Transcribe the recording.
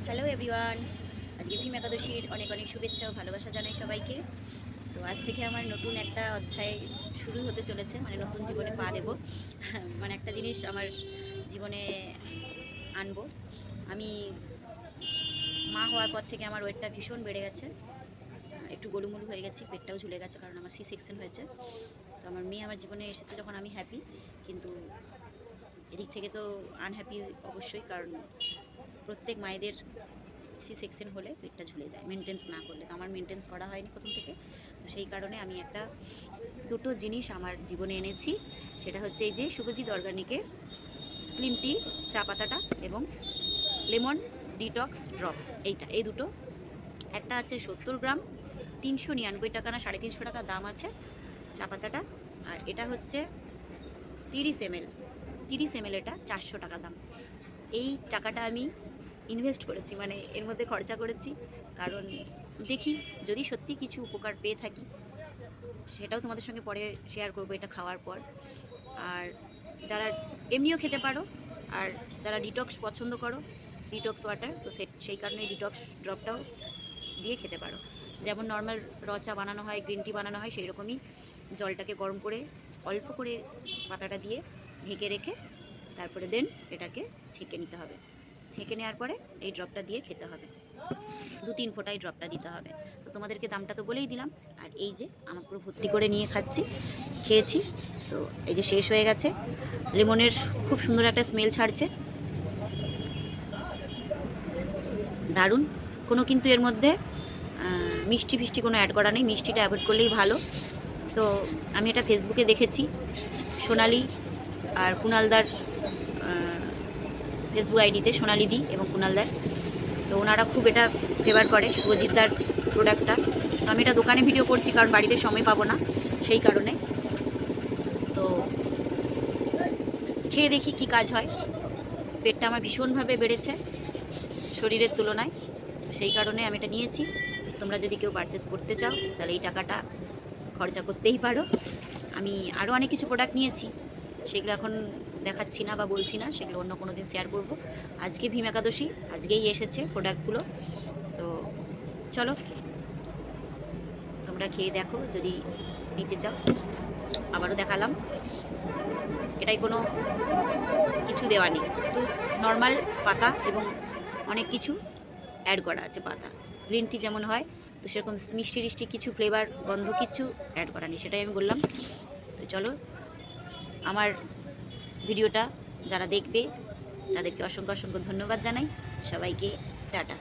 Hello everyone, আজকে ভীম একাদশীর অনেক অনেক শুভেচ্ছা ও ভালোবাসা জানাই সবাইকে। তো আজ থেকে আমার নতুন একটা অধ্যায় শুরু হতে চলেছে, মানে নতুন জীবনে পা দেব। মানে একটা জিনিস আমার জীবনে আনবো। আমি মা হওয়ার পর থেকে আমার ওয়েটটা ভীষণ বেড়ে গেছে, একটু গোলুমোলু হয়ে গেছি, পেটটাও ঝুলে গেছে, কারণ আমার সি সেকশন হয়েছে। তো আমার মেয়ে আমার জীবনে এসেছে যখন আমি হ্যাপি, কিন্তু এদিক থেকে তো আনহ্যাপি অবশ্যই, কারণ প্রত্যেক মায়েদের সি সেকশন হলে পেটটা ঝুলে যায় মেনটেন্স না করলে। তো আমার মেনটেন্স করা হয়নি প্রথম থেকে, তো সেই কারণে আমি দুটো জিনিস আমার জীবনে এনেছি। সেটা হচ্ছে এই যে শুভজিৎ অর্গানিকের স্লিম টি চা পাতাটা এবং লেমন ডিটক্স ড্রপ। এই দুটো। একটা আছে 70 গ্রাম, 399 টাকা না 350 টাকা দাম আছে চা পাতাটা। আর এটা হচ্ছে 30 ml, এটা 400 টাকা দাম। এই টাকাটা আমি ইনভেস্ট করেছি, মানে এর মধ্যে খরচা করেছি, কারণ দেখি যদি সত্যি কিছু উপকার পেয়ে থাকি, সেটাও তোমাদের সঙ্গে পরে শেয়ার করবো এটা খাওয়ার পর। আর যারা এমনিও খেতে পারো, আর যারা ডিটক্স পছন্দ করো, ডিটক্স ওয়াটার, তো সেই কারণে ডিটক্স ড্রপটাও দিয়ে খেতে পারো। যেমন নর্মাল র চা বানানো হয়, গ্রিন টি বানানো হয়, সেই রকমই জলটাকে গরম করে অল্প করে পাতাটা দিয়ে ঢেকে রেখে তারপরে দেন এটাকে ছেঁকে নিতে হবে। ছেঁকে নেওয়ার পরে এই ড্রপটা দিয়ে খেতে হবে, 2-3 ফোঁটাই ড্রপটা দিতে হবে। তো তোমাদেরকে দামটা তো বলেই দিলাম। আর এই যে আমার পুরো ভর্তি করে নিয়ে খেয়েছি। তো এই যে শেষ হয়ে গেছে। লেমনের খুব সুন্দর একটা স্মেল ছাড়ছে, দারুণ। কোনো কিন্তু এর মধ্যে মিষ্টি কোনো অ্যাড করা নেই, মিষ্টিটা অ্যাভয়েড করলেই ভালো। তো আমি এটা ফেসবুকে দেখেছি, সোনালি আর কুণালদার ফেসবুক আইডিতে, সোনালিদি এবং কুণালদার, তো ওনারা খুব এটা ফেভার করে শুভজিৎদার প্রোডাক্টটা। তো আমি এটা দোকানে ভিডিও করছি, কারণ বাড়িতে সময় পাবো না, সেই কারণে। তো খেয়ে দেখি কি কাজ হয়। পেটটা আমার ভীষণভাবে বেড়েছে শরীরের তুলনায়, সেই কারণে আমি এটা নিয়েছি। তোমরা যদি কেউ পারচেস করতে চাও তাহলে এই টাকাটা খরচা করতেই পারো। আমি আরও অনেক কিছু প্রোডাক্ট নিয়েছি, সেগুলো এখন দেখাচ্ছি না বা বলছি না, সেগুলো অন্য কোনো দিন শেয়ার করব। আজকে ভীম একাদশী, আজকেই এসেছে প্রোডাক্টগুলো। তো চলো তোমরা খেয়ে দেখো যদি নিতে চাও। আবারও দেখালাম, এটাই কোনো কিছু দেওয়া নেই, শুধু নর্মাল পাতা এবং অনেক কিছু অ্যাড করা আছে। পাতা গ্রিন টি যেমন হয়, তো সেরকম মিষ্টি কিছু ফ্লেভার গন্ধ কিছু অ্যাড করা নেই, সেটাই আমি বললাম। তো চলো, আমার ভিডিওটা যারা দেখবে তাদেরকে অসংখ্য ধন্যবাদ জানাই। সবাইকে টাটা।